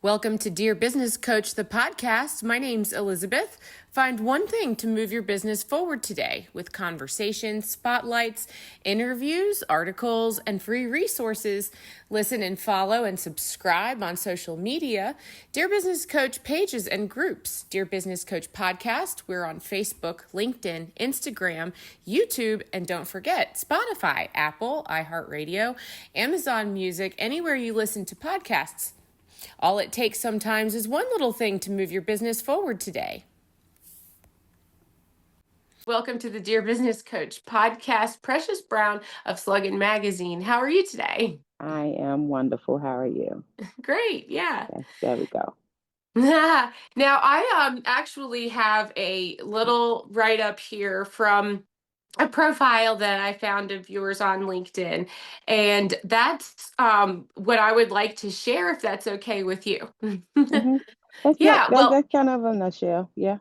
Welcome to Dear Business Coach, the podcast. My name's Elizabeth. Find one thing to move your business forward today with conversations, spotlights, interviews, articles, and free resources. Listen and follow and subscribe on social media. Dear Business Coach pages and groups. Dear Business Coach podcast. We're on Facebook, LinkedIn, Instagram, YouTube, and don't forget Spotify, Apple, iHeartRadio, Amazon Music, anywhere you listen to podcasts. All it takes sometimes is one little thing to move your business forward today. Welcome to the Dear Business Coach podcast. Precious Brown of Sluggin Magazine. How are you today? I am wonderful. How are you? Great, yeah. Yes, there we go. Now, I actually have a little write-up here from a profile that I found of yours on LinkedIn, and that's what I would like to share, if that's okay with you. hmm That's not Yeah, that. well, That's kind of a nutshell. Yeah.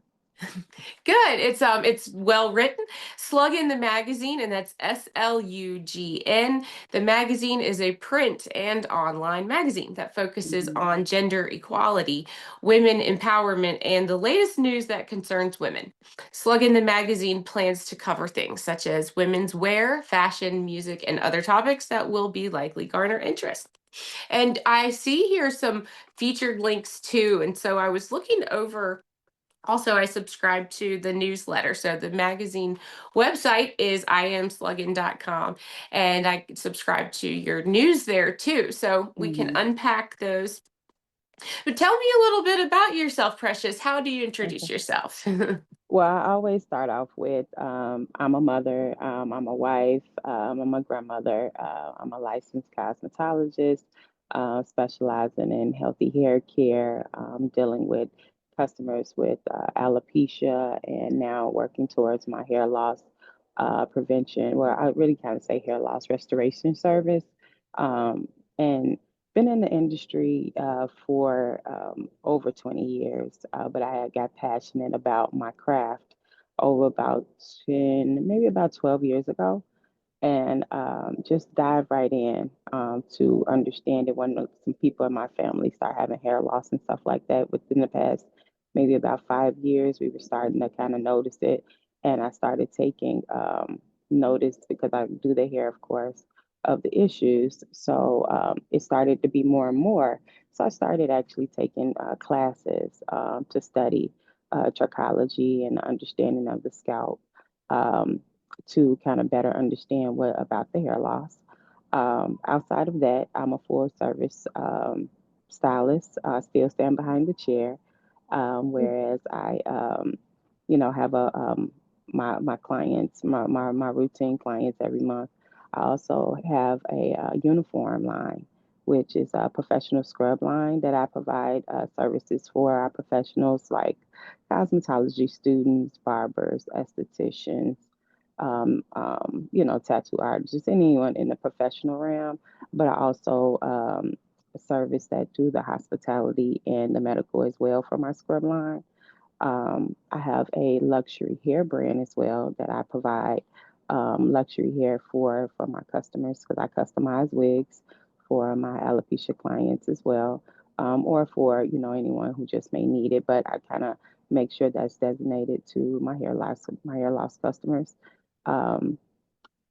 good. It's well written. Slug in the magazine, and that's SLUGN. The magazine is a print and online magazine that focuses hmm on gender equality, women empowerment, and the latest news that concerns women. Slug in the magazine plans to cover things such as women's wear, fashion, music, and other topics that will be likely garner interest. And I see here some featured links too. And so I was looking over. Also, I subscribe to the newsletter. So the magazine website is iamsluggin.com, and I subscribe to your news there too. So we can hmm unpack those. But tell me a little bit about yourself, Precious. How do you introduce Okay. yourself? Well, I always start off with I'm a mother, I'm a wife, I'm a grandmother, I'm a licensed cosmetologist, specializing in healthy hair care, dealing with customers with alopecia, and now working towards my hair loss prevention, where I really kind of say hair loss restoration service. And been in the industry for over 20 years, but I had got passionate about my craft over about 10, maybe about 12 years ago, and just dive right in to understand it when some people in my family start having hair loss and stuff like that. Within the past maybe about 5 years, we were starting to kind of notice it, and I started taking notice because I do the hair, of course, of the issues. So it started to be more and more. So I started actually taking classes to study trichology and understanding of the scalp. Um, to kind of better understand what about the hair loss. Outside of that, I'm a full service stylist. I still stand behind the chair, whereas I, have my clients, my routine clients every month. I also have a, uniform line, which is a professional scrub line that I provide services for our professionals like cosmetology students, barbers, estheticians, tattoo artists, just anyone in the professional realm. But I also service that do the hospitality and the medical as well for my scrub line. I have a luxury hair brand as well that I provide luxury hair for my customers because I customize wigs for my alopecia clients as well, or for anyone who just may need it. But I kind of make sure that's designated to my hair loss customers. Um,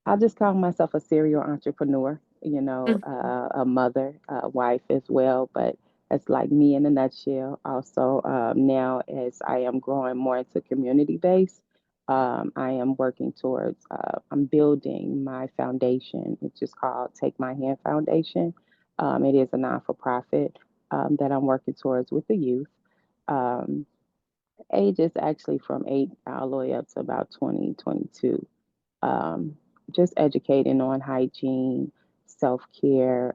I just call myself a serial entrepreneur, a mother, a wife as well, but it's like me in a nutshell. Also, now as I am growing more into community based, I am working towards, I'm building my foundation. It's just called Take My Hand Foundation. It is a non for profit that I'm working towards with the youth. Um, Ages actually from 8 all the way up to about 2022, um, just educating on hygiene, self care,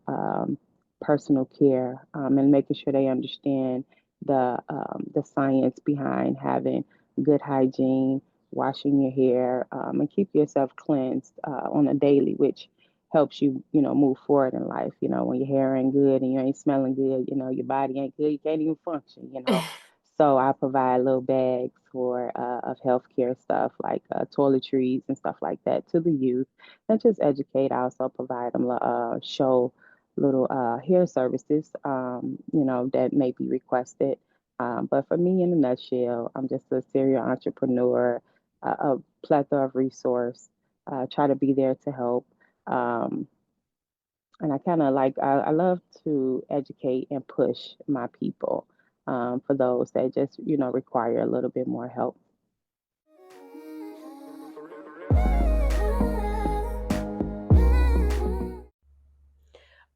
personal care, and making sure they understand the science behind having good hygiene, washing your hair, and keep yourself cleansed on a daily, which helps you, move forward in life. When your hair ain't good and you ain't smelling good, your body ain't good, you can't even function. So I provide little bags for of healthcare stuff like toiletries and stuff like that to the youth, and just educate. I also provide them show little hair services, that may be requested. But for me, in a nutshell, I'm just a serial entrepreneur, a plethora of resource, try to be there to help. Um, and I kind of I love to educate and push my people, for those that just, require a little bit more help.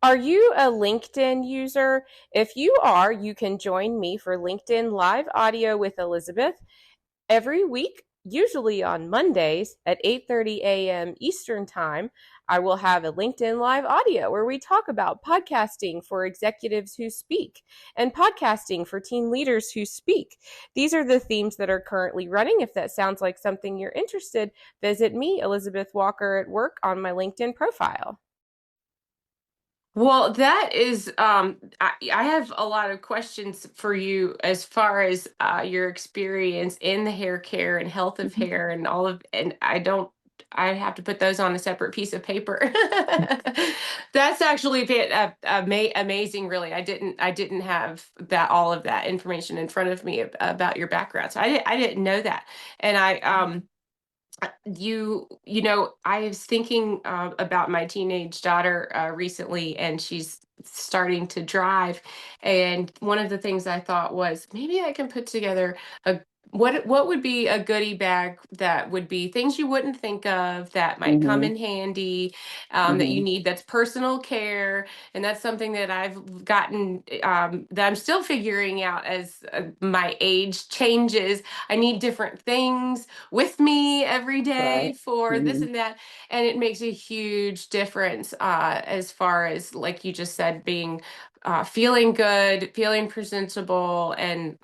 Are you a LinkedIn user? If you are, you can join me for LinkedIn Live Audio with Elizabeth every week, usually on Mondays at 8:30 a.m. Eastern Time. I will have a LinkedIn Live Audio where we talk about podcasting for executives who speak and podcasting for team leaders who speak. These are the themes that are currently running. If that sounds like something you're interested, visit me, Elizabeth Walker at Work, on my LinkedIn profile. Well, that is, I have a lot of questions for you as far as your experience in the hair care and health of Mhm. hair and all of, and I have to put those on a separate piece of paper. That's actually amazing, really. I didn't have that, all of that information in front of me about your background. So I didn't know that. And I was thinking about my teenage daughter recently, and she's starting to drive. And one of the things I thought was maybe I can put together a what would be a goodie bag that would be things you wouldn't think of that might come Mhm. in handy, that you Mhm. need, that's personal care. And that's something that I've gotten, that I'm still figuring out as my age changes. I need different things with me every day Right. for this Mhm. and that. And it makes a huge difference, as far as, like you just said, being feeling good, feeling presentable. And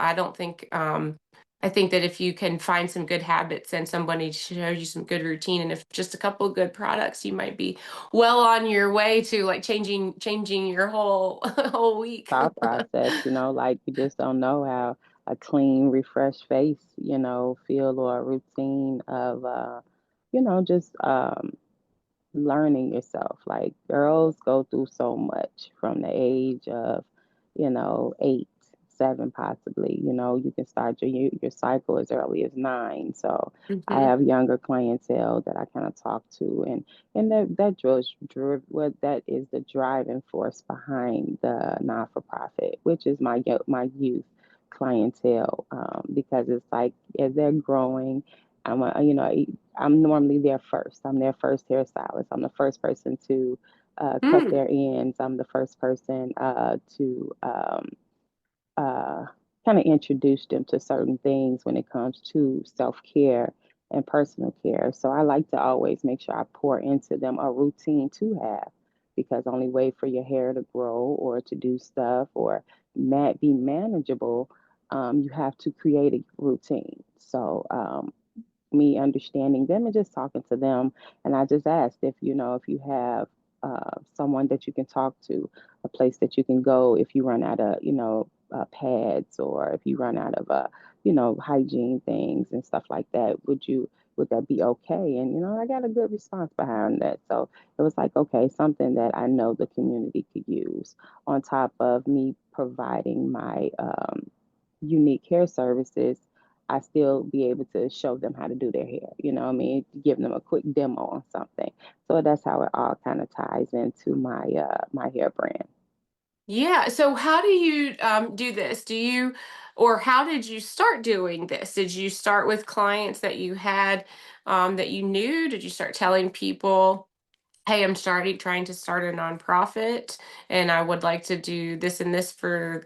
I think that if you can find some good habits and somebody shows you some good routine, and if just a couple of good products, you might be well on your way to like changing your whole whole week. Thought process, like you just don't know how a clean, refreshed face, feel, or a routine of, just learning yourself. Like girls go through so much from the age of, 8, 7, possibly. You can start your cycle as early as 9. So I Hmm. have younger clientele that I kind of talk to, and what that is the driving force behind the non for profit, which is my youth clientele, because it's like as they're growing. I'm normally their first. I'm their first hairstylist. I'm the first person to cut Mm. their ends. I'm the first person to uh, kind of introduce them to certain things when it comes to self care and personal care. So I like to always make sure I pour into them a routine to have, because only way for your hair to grow or to do stuff or be manageable, you have to create a routine. So me understanding them and just talking to them. And I just asked if you have someone that you can talk to, a place that you can go if you run out of, pads, or if you run out of, hygiene things and stuff like that. Would that be okay? And, I got a good response behind that. So it was like, okay, something that I know the community could use on top of me providing my unique hair services. I still be able to show them how to do their hair. You know what I mean? Give them a quick demo on something. So that's how it all kind of ties into my hair brand. Yeah. So how do you do this? Or how did you start doing this? Did you start with clients that you had, that you knew? Did you start telling people, hey, I'm starting trying to start a nonprofit, and I would like to do this and this for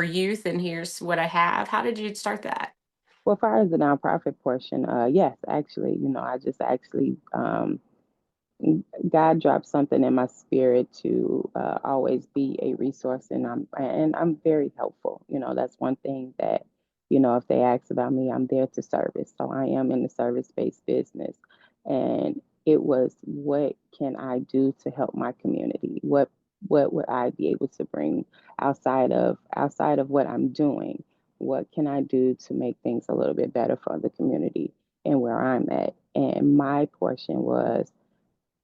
youth, and here's what I have. How did you start that? Well, as far as the nonprofit portion, yes, actually, I just actually God dropped something in my spirit to always be a resource, and I'm very helpful. That's one thing that, if they ask about me, I'm there to service. So I am in the service-based business, and it was, what can I do to help my community? What would I be able to bring outside of what I'm doing? What can I do to make things a little bit better for the community and where I'm at? And my portion was,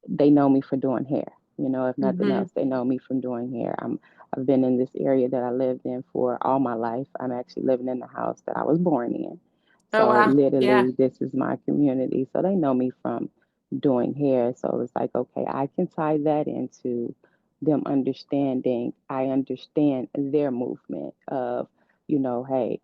they know me for doing hair. If nothing Hmm. else, they know me from doing hair. I've been in this area that I lived in for all my life. I'm actually living in the house that I was born in. Oh, So wow. Yeah. literally, this is my community. So they know me from doing hair. So it's like, okay, I can tie that into them understanding. I understand their movement of, hey,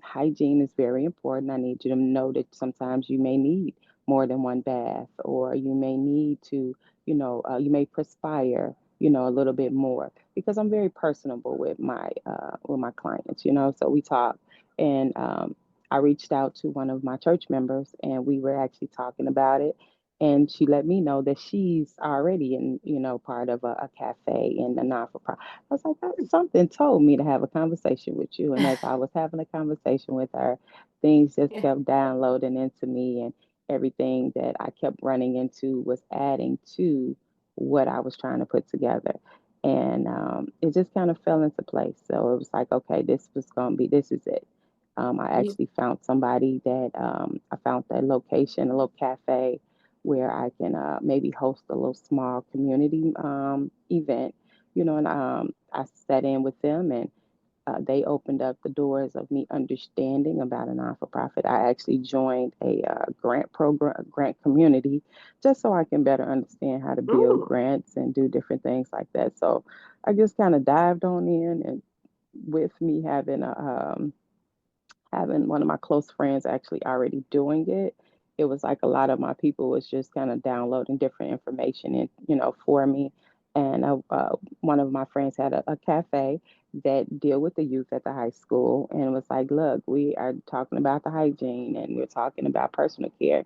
hygiene is very important. I need you to know that sometimes you may need more than one bath, or you may need to, you may perspire, a little bit more because I'm very personable with my clients. So we talk and I reached out to one of my church members and we were actually talking about it. And she let me know that she's already in, part of a cafe in the non-for-profit. I was like, something told me to have a conversation with you. And as I was having a conversation with her, things just Yeah. kept downloading into me, and everything that I kept running into was adding to what I was trying to put together. And it just kind of fell into place. So it was like, okay, this is it. I Yeah. actually found somebody that I found that location, a little cafe where I can maybe host a little small community event, and I sat in with them, and they opened up the doors of me understanding about a non-for-profit. I actually joined a grant program, grant community, just so I can better understand how to build Ooh. grants and do different things like that. So I just kind of dived on in, and with me having one of my close friends actually already doing it, it was like a lot of my people was just kind of downloading different information and for me. And one of my friends had a cafe that deal with the youth at the high school, and it was like, look, we are talking about the hygiene and we're talking about personal care.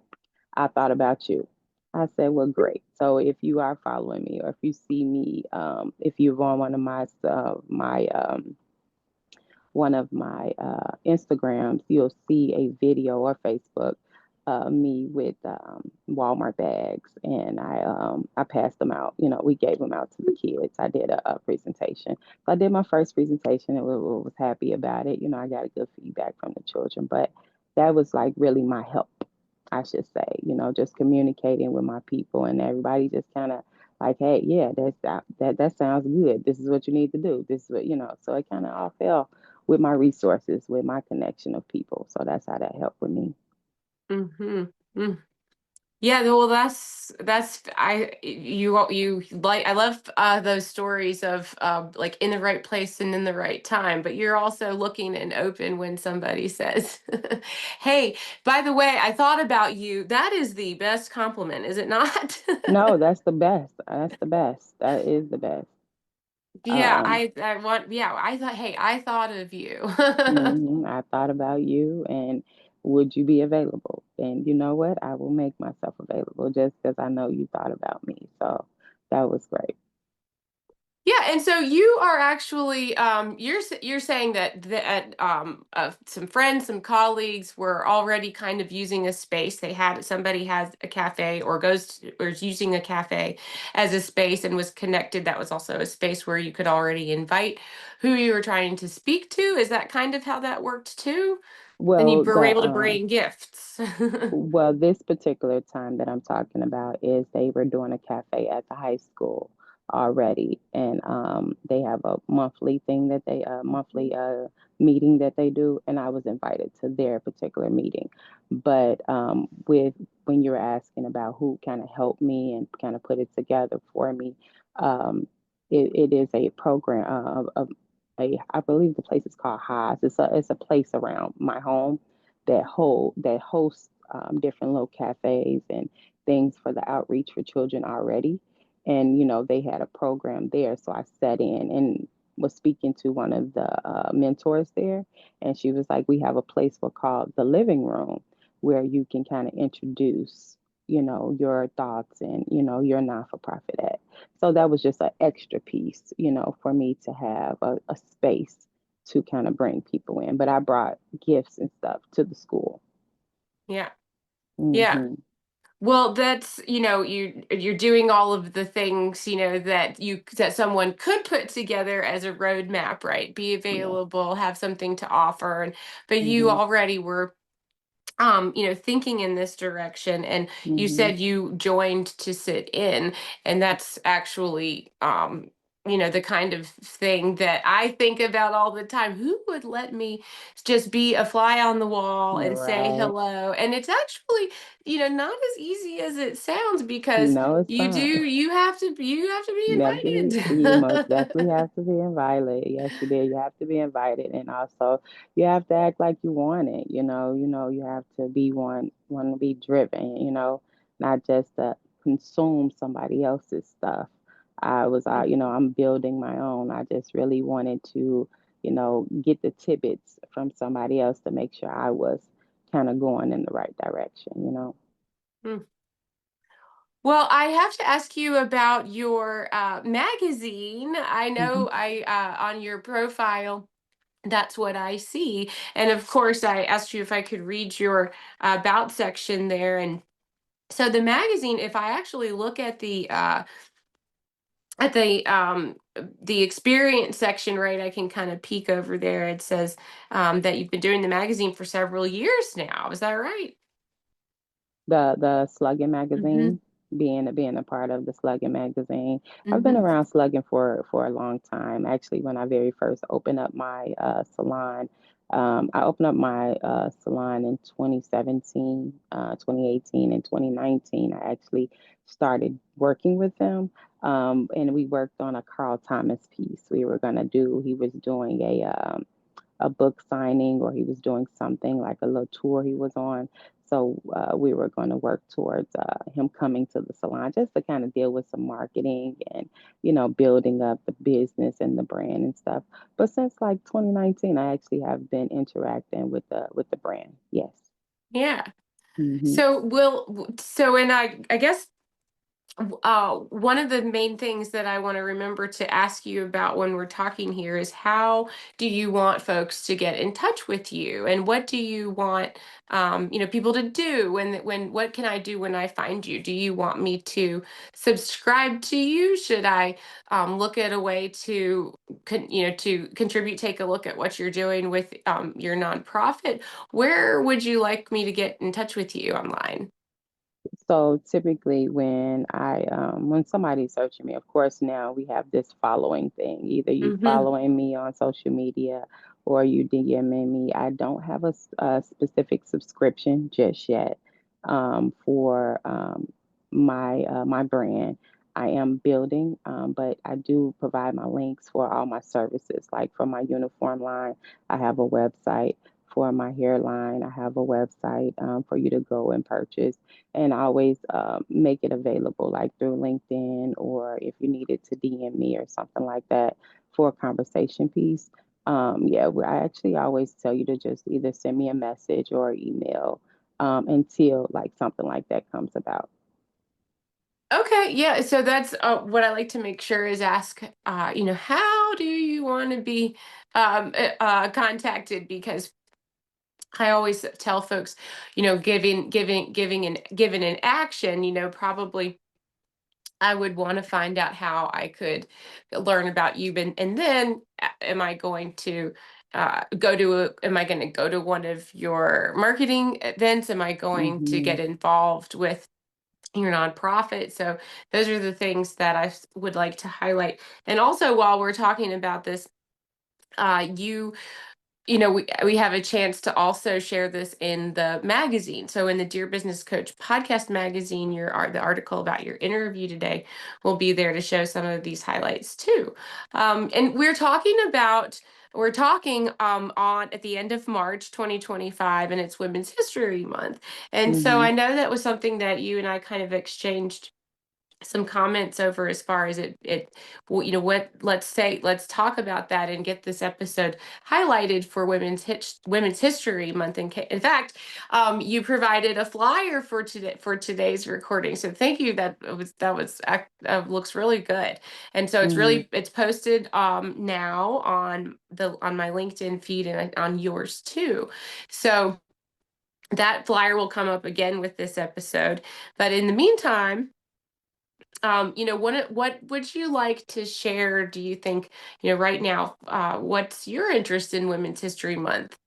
I thought about you. I said, well, great. So if you are following me, or if you see me, if you're on one of my Instagrams, you'll see a video, or Facebook, me with Walmart bags, and I passed them out. We gave them out to the kids. I did a presentation. So I did my first presentation, and was happy about it. I got a good feedback from the children, but that was like really my help, I should say. Just communicating with my people, and everybody just kind of like, hey, yeah, that sounds good. This is what you need to do. This is what. So it kind of all fell with my resources, with my connection of people. So that's how that helped with me. Hmm. Yeah, well, that's you like I love those stories of like in the right place and in the right time. But you're also looking and open when somebody says, "Hey, by the way, I thought about you." That is the best compliment, is it not? No, that's the best. That's the best. That is the best. Yeah, Um, I want. Yeah, I thought. Hey, I thought of you. I thought about you, and would you be available? And you know what? I will make myself available just because I know you thought about me. So that was great. Yeah, and so you are actually you're saying that some friends, some colleagues were already kind of using a space. Somebody has a cafe or or is using a cafe as a space and was connected. That was also a space where you could already invite who you were trying to speak to. Is that kind of how that worked too? And you Well, were the able to bring gifts. Well, this particular time that I'm talking about is they were doing a cafe at the high school already, and they have a monthly meeting that they do, and I was invited to their particular meeting. But with when you were asking about who kind of helped me and kind of put it together for me, um, it is a program of I believe the place is called Haas. It's a place around my home that hosts different little cafes and things for the outreach for children already. And they had a program there, so I sat in and was speaking to one of the mentors there, and she was like, "We have a place called the living room, where you can kind of introduce." Your thoughts and your non-for-profit at. So that was just an extra piece, for me to have a space to kind of bring people in. But I brought gifts and stuff to the school. Yeah. Yeah. Hmm. Well, that's, you're doing all of the things, that someone could put together as a roadmap, right? Be Yeah. available, have something to offer, but you Hmm. already were thinking in this direction. And you Hmm. said you joined to sit in, and that's actually, the kind of thing that I think about all the time. Who would let me just be a fly on the wall and say Right. hello? And it's actually, not as easy as it sounds, because No, it's not. you have to You have to be, be you most definitely invited. have to be invited. Yes, you did. You have to be invited. And also you have to act like you want it. You have to be want to be driven, not just to consume somebody else's stuff. I'm building my own. I just really wanted to, get the tidbits from somebody else to make sure I was kind of going in the right direction. Well, I have to ask you about your magazine. I Hmm. know I on your profile, that's what I see. And of course, I asked you if I could read your about section there. And so the magazine, if I actually look at the experience section, right, I can kind of peek over there. It says that you've been doing the magazine for several years now. Is that right? The Slugging Mm-hmm. magazine, being a part of the Slugging magazine. I've been Mm-hmm. around Slugging for a long time. Actually, when I very first opened up my salon, I opened up my salon in 2017, 2018, and 2019. I actually started working with them. And we worked on a Carl Thomas piece. He was doing a book signing, or he was doing something like a little tour he was on. So we were going to work towards him coming to the salon just to kind of deal with some marketing and, building up the business and the brand and stuff. But since like 2019, I actually have been interacting with the brand. Yes. Yeah. Hmm. And I guess one of the main things that I want to remember to ask you about when we're talking here is, how do you want folks to get in touch with you, and what do you want, people to do when what can I do when I find you? Do you want me to subscribe to you? Should I look at a way to to contribute, take a look at what you're doing with your nonprofit? Where would you like me to get in touch with you online? So typically when somebody's searching me, of course now we have this following thing. Either you Mm-hmm. following me on social media or you DMing me. I don't have a specific subscription just yet for my brand. I am building, but I do provide my links for all my services. Like for my uniform line, I have a website. For my hairline, I have a website for you to go and purchase, and I always make it available, like through LinkedIn, or if you needed to DM me or something like that for a conversation piece. Yeah, I actually always tell you to just either send me a message or email until like something like that comes about. Okay, yeah. So that's what I like to make sure is ask, how do you want to be contacted? Because I always tell folks, giving an action, probably I would want to find out how I could learn about you, and then am I going to am I going to go to one of your marketing events? Am I going to Hmm. get involved with your nonprofit? So those are the things that would like to highlight. And also, while we're talking about this, you we have a chance to also share this in the magazine. So in the Dear Business Coach podcast magazine, the article about your interview today will be there to show some of these highlights too. And we're talking on at the end of March 2025, and it's Women's History Month. And so Hmm. I know that was something that you and I kind of exchanged some comments over, as far as what, let's talk about that and get this episode highlighted for Women's History Month. In fact, you provided a flyer for today's recording, so thank you. Looks really good. And so Hmm. it's posted now on my LinkedIn feed, and on yours too. So that flyer will come up again with this episode. But in the meantime, what would you like to share? Do you think, right now, what's your interest in Women's History Month?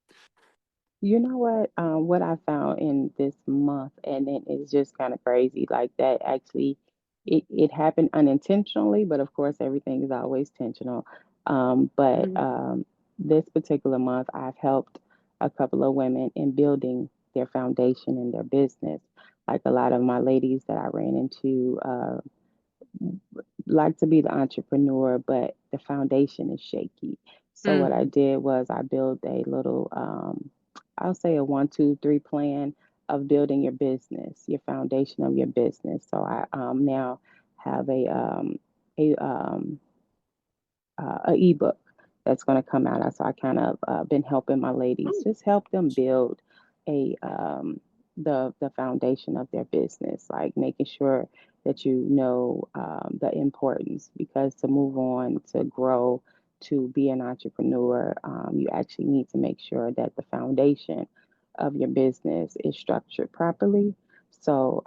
You know what? What I found in this month, and it is just kind of crazy. Like that actually, it happened unintentionally, but of course, everything is always intentional. But Mhm. this particular month, I've helped a couple of women in building their foundation in their business. Like a lot of my ladies that I ran into, like to be the entrepreneur, but the foundation is shaky. So what Mm. I did was I built a little, I'll say a 1, 2, 3 plan of building your business, your foundation of your business. So I now have a a ebook that's going to come out. So I kind of been helping my ladies, Mm. just help them build a the foundation of their business, like making sure that you know the importance, because to move on, to grow, to be an entrepreneur, you actually need to make sure that the foundation of your business is structured properly. So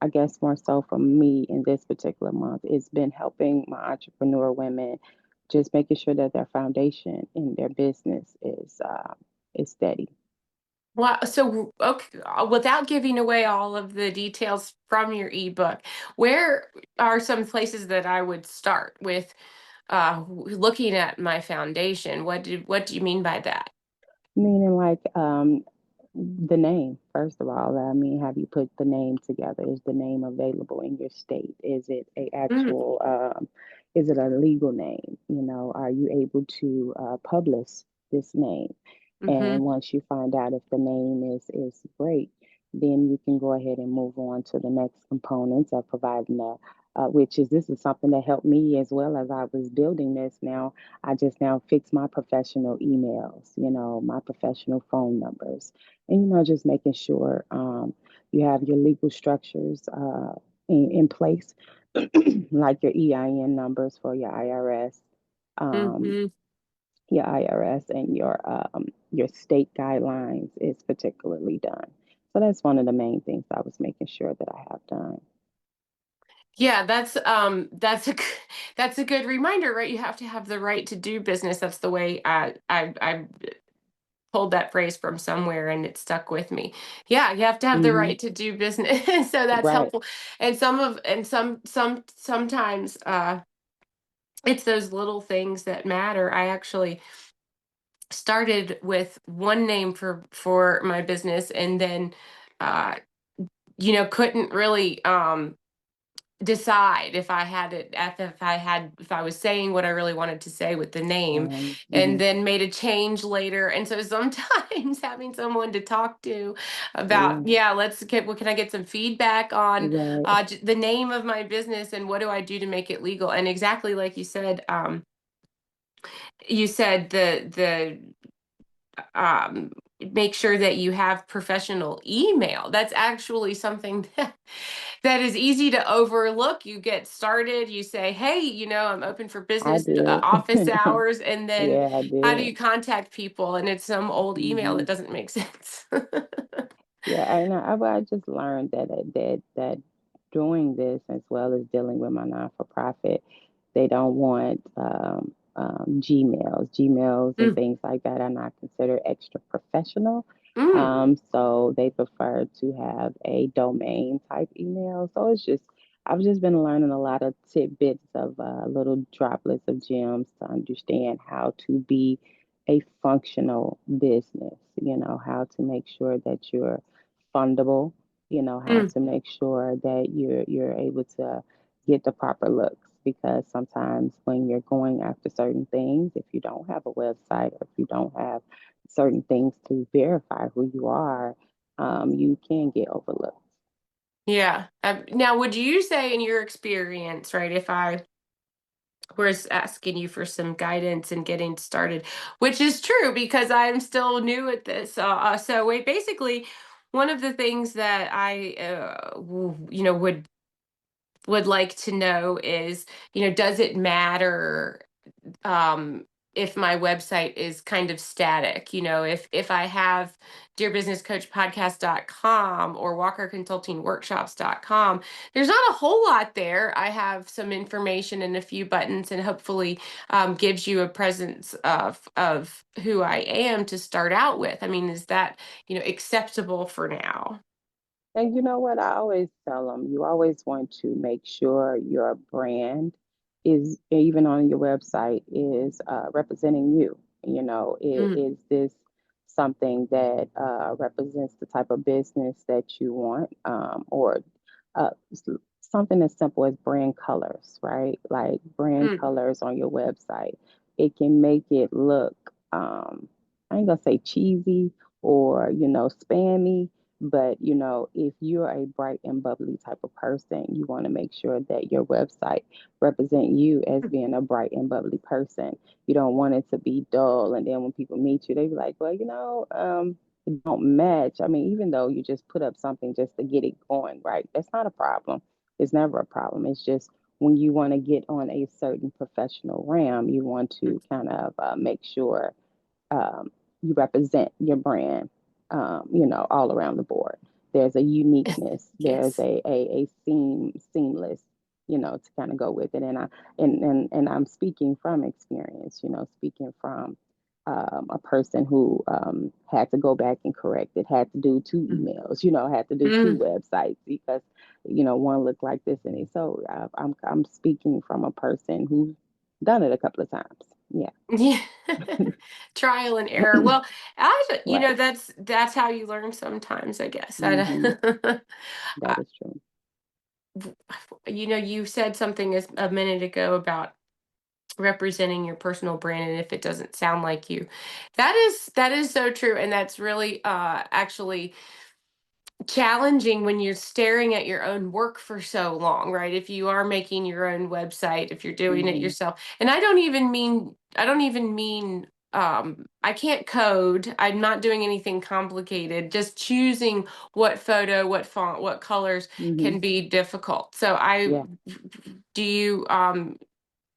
I guess more so for me in this particular month, it's been helping my entrepreneur women, just making sure that their foundation in their business is steady. Wow. So, okay, without giving away all of the details from your ebook, where are some places that I would start with looking at my foundation? What do you mean by that? Meaning, like, the name, first of all, I mean, have you put the name together? Is the name available in your state? Is it a Mm. actual, is it a legal name? You know, are you able to publish this name? Mm-hmm. And once you find out if the name is great, then you can go ahead and move on to the next components of providing a, which is this is something that helped me as well as I was building this. Now I just now fix my professional emails, you know, my professional phone numbers, and you know, just making sure you have your legal structures in place, like your EIN numbers for um, Mm-hmm. your IRS, and your state guidelines is particularly done. So that's one of the main things I was making sure that I have done. Yeah, that's a that's a good reminder, right? You have to have the right to do business. That's the way I pulled that phrase from somewhere and it stuck with me. Yeah, you have to have the Hmm. right to do business. So that's Right. helpful. And sometimes it's those little things that matter. I actually started with one name for my business, and then uh couldn't really decide if I had it at the if I was saying what I really wanted to say with the name, and Mhm. then made a change later. And so sometimes having someone to talk to about, Yeah. yeah, let's get, what can I get some feedback on Right. the name of my business and what do I do to make it legal? And exactly like you said the um, make sure that you have professional email. That's actually something that is easy to overlook. You get started, you say, hey, I'm open for I business did. office hours. And then Yeah, I how do did. you contact people? And it's some old email Hmm. that doesn't make sense. Yeah, and I just learned that doing this as well as dealing with my non-for-profit, they don't want Gmails and Mm, things like that are not considered extra professional. mm, So they prefer to have a domain type email. So I've just been learning a lot of tidbits of little droplets of gems to understand how to be a functional business, you know, how to make sure that you're fundable, you know, how mm. to make sure that you're able to get the proper looks, because sometimes when you're going after certain things, if you don't have a website or if you don't have certain things to verify who you are, you can get overlooked. Yeah. Now, would you say in your experience, right, if I was asking you for some guidance and getting started, which is true because I'm still new at this. So wait, basically, one of the things that I, would like to know is, does it matter? if my website is kind of static. If I have dearbusinesscoachpodcast.com or walkerconsultingworkshops.com, there's not a whole lot there. I have some information and a few buttons, and hopefully gives you a presence of who I am to start out with. I mean, is that, acceptable for now? And you know what? I always tell them, you always want to make sure your brand is, even on your website, is representing you. Mm, Is this something that represents the type of business that you want, or something as simple as brand colors, right? Like brand mm, colors on your website. It can make it look, I ain't gonna say cheesy or, spammy, but if you're a bright and bubbly type of person, you want to make sure that your website represent you as being a bright and bubbly person. You don't want it to be dull, and then when people meet you, they be like, well, it don't match. I mean, even though you just put up something just to get it going, right? That's not a problem. It's never a problem. It's just when you want to get on a certain professional realm, you want mm, to kind of make sure um, you represent your brand, all around the board. There's a uniqueness. There's yes. a seamless, to kind of go with it. And I'm speaking from experience, speaking from a person who had to go back and correct it, had to do two Mm, emails, had to do two mm, websites because one looked like this and so I'm speaking from a person who's done it a couple of times. Yeah. yeah. Trial and error. Well, Right. that's how you learn sometimes, I guess. Hmm. That Uh, is true. you said something a minute ago about representing your personal brand, and if it doesn't sound like you, that is so true, and that's really actually challenging when you're staring at your own work for so long, right? If you are making your own website, if you're doing it Hmm. yourself. And I don't even mean I can't code. I'm not doing anything complicated. Just choosing what photo, what font, what colors Hmm. can be difficult. So I Yeah. do you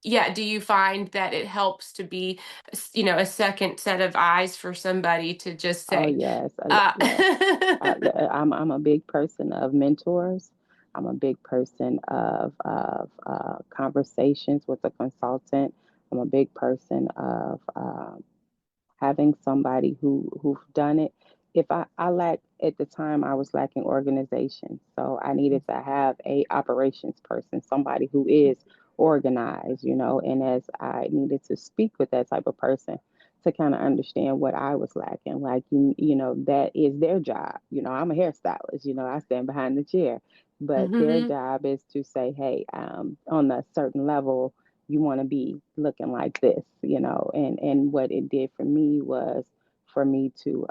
yeah, do you find that it helps to be a second set of eyes for somebody to just Oh say yes. uh Yes. I'm a big person of mentors. I'm a big person of conversations with a consultant. I'm a big person of having somebody who've done it. If I lack at the time I was lacking organization. So I needed to have a operations person, somebody who is organized, and as I needed to speak with that type of person to kind of understand what I was lacking. Like that is their job. I'm a hairstylist, I stand behind the chair. But their Mhm. job is to say, hey, on a certain level, you want to be looking like this, and what it did for me was for me to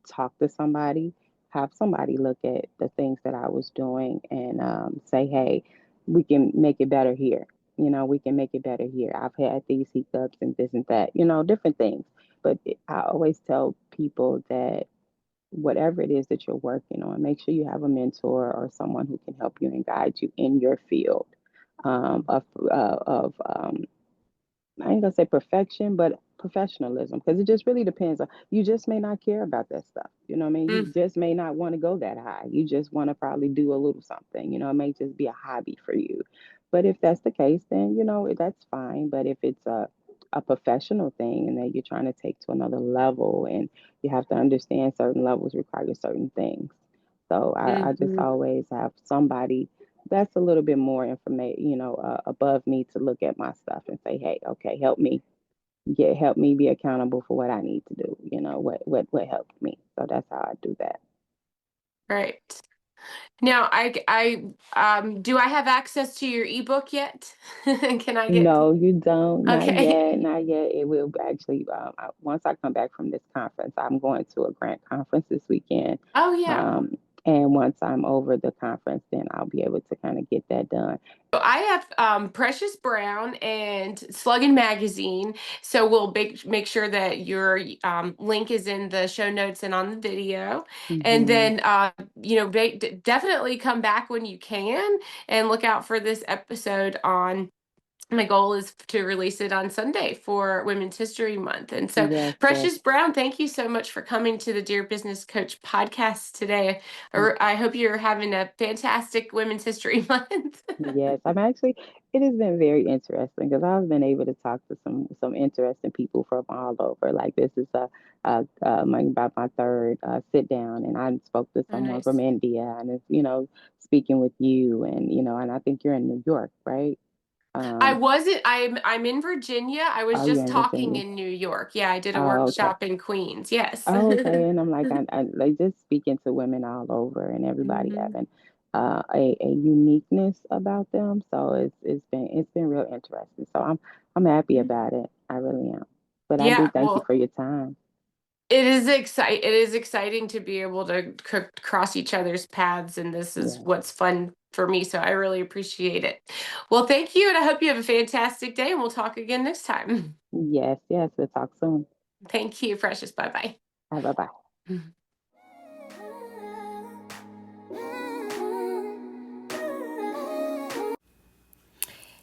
talk to somebody, have somebody look at the things that I was doing and say, hey, we can make it better here. We can make it better here. I've had these hiccups and this and that, different things. But I always tell people that whatever it is that you're working on, make sure you have a mentor or someone who can help you and guide you in your field of I ain't gonna say perfection, but professionalism, because it just really depends on you just may not care about that stuff. You know what I mean? You Mm, just may not want to go that high. You just want to probably do a little something. It may just be a hobby for you. But if that's the case, then that's fine. But if it's a professional thing and that you're trying to take to another level and you have to understand certain levels require certain things. So I just mhm. always have somebody that's a little bit more information, above me to look at my stuff and say, hey, okay, help me be accountable for what I need to do. What helped me. So that's how I do that. Right. Now, do I have access to your ebook yet? Can I get? No, you don't. Not Okay. yet. Not yet. It will actually. Once I come back from this conference, I'm going to a grant conference this weekend. Oh yeah. Um, and once I'm over the conference, then I'll be able to kind of get that done. So I have Precious Brown and Sluggin Magazine. So we'll make sure that your link is in the show notes and on the video. And Hmm. then, definitely come back when you can and look out for this episode on My goal is to release it on Sunday for Women's History Month. And so, Yes, yes. Precious Brown, thank you so much for coming to the Dear Business Coach podcast today. I hope you're having a fantastic Women's History Month. Yes, I'm actually. It has been very interesting because I've been able to talk to some interesting people from all over. Like this is about my third sit down, and I spoke to Oh, someone from nice. India, and it's speaking with you, and and I think you're in New York, right? I Um, wasn't, I'm in Virginia. I was oh, you're just in talking Virginia. in New York. Yeah, I did a Oh, okay. workshop in Queens. Yes. Oh, okay. And I'm like, I like just speaking to women all over, and everybody Mhm. having a uniqueness about them. So it's been real interesting. So I'm happy Yeah. about it. I really am. But I do Yeah, thank you well, for your time. it is exciting to be able to cross each other's paths, and this is Yeah. what's fun for me, so I really appreciate it. Well, thank you, and I hope you have a fantastic day, and we'll talk again next time. Yes, yes. We'll talk soon. Thank you, Precious. Bye Bye bye. bye.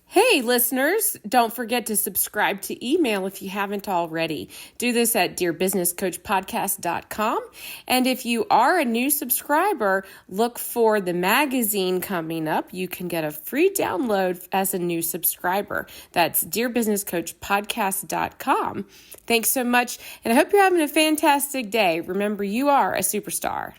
Hey, listeners, don't forget to subscribe to email if you haven't already. Do this at dearbusinesscoachpodcast.com. And if you are a new subscriber, look for the magazine coming up. You can get a free download as a new subscriber. That's dearbusinesscoachpodcast.com. Thanks so much, and I hope you're having a fantastic day. Remember, you are a superstar.